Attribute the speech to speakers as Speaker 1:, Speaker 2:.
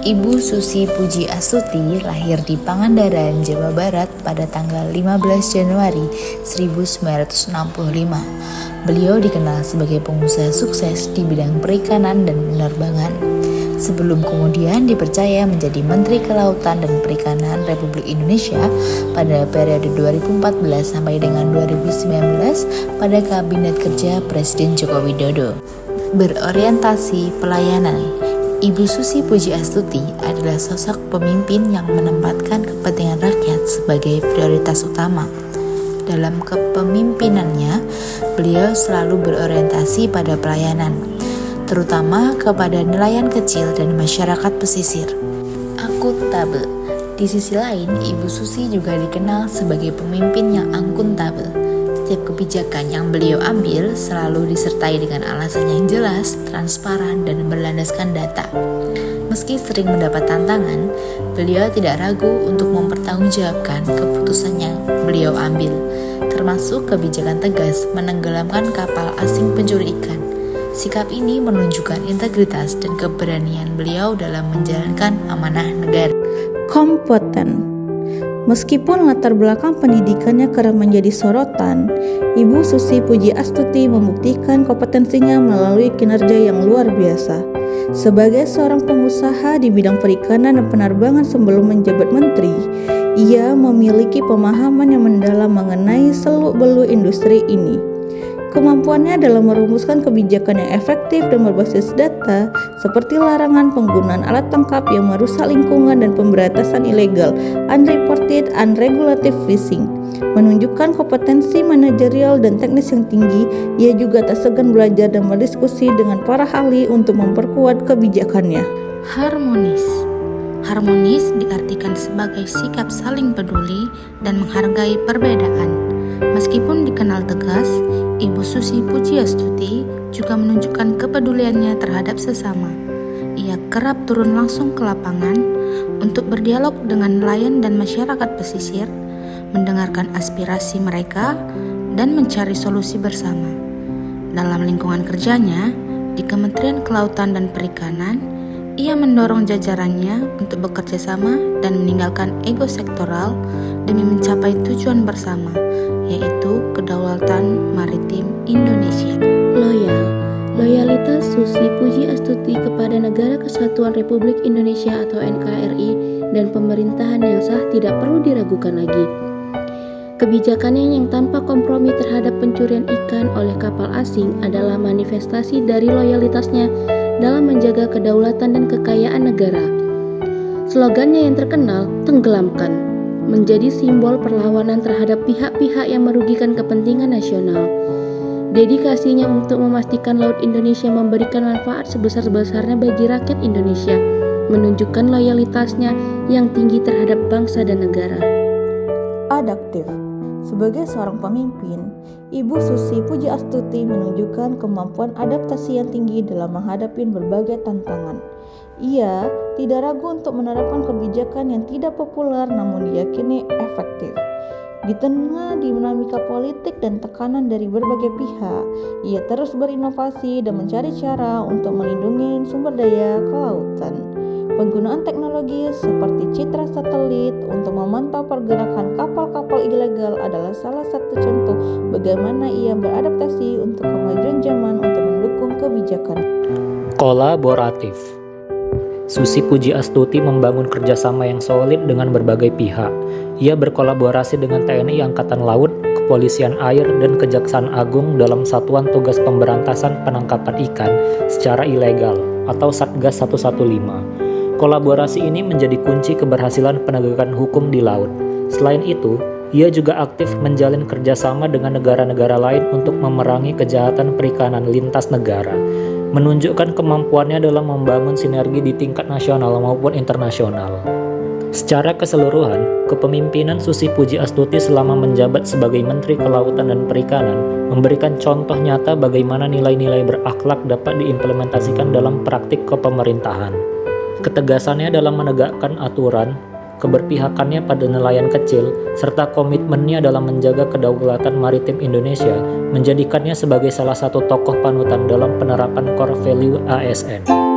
Speaker 1: Ibu Susi Pujiastuti lahir di Pangandaran, Jawa Barat pada tanggal 15 Januari 1965. Beliau dikenal sebagai pengusaha sukses di bidang perikanan dan penerbangan. Sebelum kemudian dipercaya menjadi Menteri Kelautan dan Perikanan Republik Indonesia pada periode 2014 sampai dengan 2019 pada Kabinet Kerja Presiden Joko Widodo. Berorientasi pelayanan, Ibu Susi Pujiastuti adalah sosok pemimpin yang menempatkan kepentingan rakyat sebagai prioritas utama. Dalam kepemimpinannya, beliau selalu berorientasi pada pelayanan, terutama kepada nelayan kecil dan masyarakat pesisir. Akuntabel. Di sisi lain, Ibu Susi juga dikenal sebagai pemimpin yang akuntabel. Setiap kebijakan yang beliau ambil selalu disertai dengan alasan yang jelas, transparan, dan berlandaskan data. Meski sering mendapat tantangan, beliau tidak ragu untuk mempertanggungjawabkan keputusan yang beliau ambil, termasuk kebijakan tegas menenggelamkan kapal asing pencuri ikan. Sikap ini menunjukkan integritas dan keberanian beliau dalam menjalankan amanah negara.
Speaker 2: Kompeten. Meskipun latar belakang pendidikannya kerap menjadi sorotan, Ibu Susi Pujiastuti membuktikan kompetensinya melalui kinerja yang luar biasa. Sebagai seorang pengusaha di bidang perikanan dan penerbangan sebelum menjabat menteri, ia memiliki pemahaman yang mendalam mengenai seluk-beluk industri ini. Kemampuannya dalam merumuskan kebijakan yang efektif dan berbasis data, seperti larangan penggunaan alat tangkap yang merusak lingkungan dan pemberantasan ilegal unreported unregulated fishing, menunjukkan kompetensi manajerial dan teknis yang tinggi. Ia juga tak segan belajar dan berdiskusi dengan para ahli untuk memperkuat kebijakannya.
Speaker 3: Harmonis diartikan sebagai sikap saling peduli dan menghargai perbedaan. Meskipun dikenal tegas, Ibu Susi Pujiastuti juga menunjukkan kepeduliannya terhadap sesama. Ia kerap turun langsung ke lapangan untuk berdialog dengan nelayan dan masyarakat pesisir, mendengarkan aspirasi mereka, dan mencari solusi bersama. Dalam lingkungan kerjanya, di Kementerian Kelautan dan Perikanan, ia mendorong jajarannya untuk bekerja sama dan meninggalkan ego sektoral demi mencapai tujuan bersama, yaitu kedaulatan maritim Indonesia.
Speaker 4: Loyalitas Susi Pujiastuti kepada Negara Kesatuan Republik Indonesia atau NKRI dan pemerintahan yang sah tidak perlu diragukan lagi. Kebijakannya yang tanpa kompromi terhadap pencurian ikan oleh kapal asing adalah manifestasi dari loyalitasnya dalam menjaga kedaulatan dan kekayaan negara. Slogannya yang terkenal, "Tenggelamkan", menjadi simbol perlawanan terhadap pihak-pihak yang merugikan kepentingan nasional. Dedikasinya untuk memastikan Laut Indonesia memberikan manfaat sebesar-besarnya bagi rakyat Indonesia menunjukkan loyalitasnya yang tinggi terhadap bangsa dan negara.
Speaker 2: Adaptif. Sebagai seorang pemimpin, Ibu Susi Pujiastuti menunjukkan kemampuan adaptasi yang tinggi dalam menghadapi berbagai tantangan. Ia tidak ragu untuk menerapkan kebijakan yang tidak populer namun diyakini efektif. Di tengah dinamika politik dan tekanan dari berbagai pihak, ia terus berinovasi dan mencari cara untuk melindungi sumber daya kelautan. Penggunaan teknologi seperti citra satelit untuk memantau pergerakan kapal-kapal ilegal adalah salah satu contoh bagaimana ia beradaptasi untuk kemajuan zaman untuk mendukung kebijakan.
Speaker 5: Kolaboratif. Susi Pujiastuti membangun kerjasama yang solid dengan berbagai pihak. Ia berkolaborasi dengan TNI Angkatan Laut, Kepolisian Air, dan Kejaksaan Agung dalam Satuan Tugas Pemberantasan Penangkapan Ikan secara Ilegal atau Satgas 115. Kolaborasi ini menjadi kunci keberhasilan penegakan hukum di laut. Selain itu, ia juga aktif menjalin kerjasama dengan negara-negara lain untuk memerangi kejahatan perikanan lintas negara, menunjukkan kemampuannya dalam membangun sinergi di tingkat nasional maupun internasional. Secara keseluruhan, kepemimpinan Susi Pujiastuti selama menjabat sebagai Menteri Kelautan dan Perikanan memberikan contoh nyata bagaimana nilai-nilai berakhlak dapat diimplementasikan dalam praktik kepemerintahan. Ketegasannya dalam menegakkan aturan, keberpihakannya pada nelayan kecil, serta komitmennya dalam menjaga kedaulatan maritim Indonesia menjadikannya sebagai salah satu tokoh panutan dalam penerapan core value ASN.